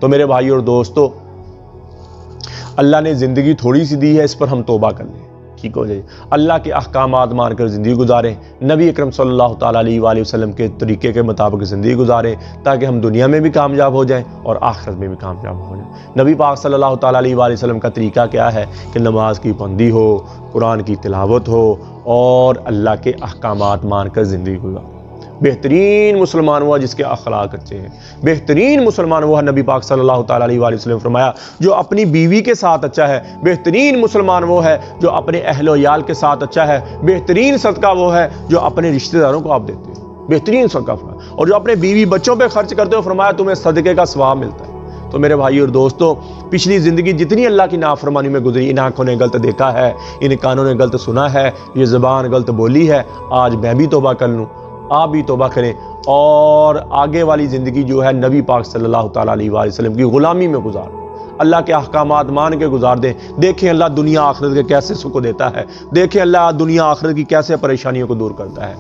تو میرے بھائی اور دوستو، اللہ نے زندگی تھوڑی سی دی ہے، اس پر ہم توبہ کر لیں، ٹھیک ہو جائے، اللہ کے احکامات مان کر زندگی گزاریں، نبی اکرم صلی اللہ تعالیٰ علیہ وآلہ وسلم کے طریقے کے مطابق زندگی گزاریں، تاکہ ہم دنیا میں بھی کامیاب ہو جائیں اور آخرت میں بھی کامیاب ہو جائیں۔ نبی پاک صلی اللہ تعالیٰ علیہ وآلہ وسلم کا طریقہ کیا ہے کہ نماز کی پابندی ہو، قرآن کی تلاوت ہو اور اللہ کے احکامات مان کر زندگی گزاریں۔ بہترین مسلمان وہ ہے جس کے اخلاق اچھے ہیں، بہترین مسلمان وہ ہے، نبی پاک صلی اللہ تعالیٰ علیہ وآلہ وسلم فرمایا، جو اپنی بیوی کے ساتھ اچھا ہے، بہترین مسلمان وہ ہے جو اپنے اہل و عیال کے ساتھ اچھا ہے، بہترین صدقہ وہ ہے جو اپنے رشتہ داروں کو آپ دیتے ہیں، بہترین صدقہ فرمایا، اور جو اپنے بیوی بچوں پہ خرچ کرتے ہو فرمایا تمہیں صدقے کا ثواب ملتا ہے۔ تو میرے بھائی اور دوستو، پچھلی زندگی جتنی اللہ کی نافرمانی میں گزری، ان آنکھوں نے غلط دیکھا ہے، ان کانوں نے غلط سنا ہے، یہ زبان غلط بولی ہے، آج میں بھی توبہ کر لوں، آپ بھی توبہ کریں، اور آگے والی زندگی جو ہے نبی پاک صلی اللہ تعالیٰ علیہ وآلہ وسلم کی غلامی میں گزار دیں، اللہ کے احکامات مان کے گزار دیں۔ دیکھیں اللہ دنیا آخرت کے کیسے سکھ دیتا ہے، دیکھیں اللہ دنیا آخرت کی کیسے پریشانیوں کو دور کرتا ہے۔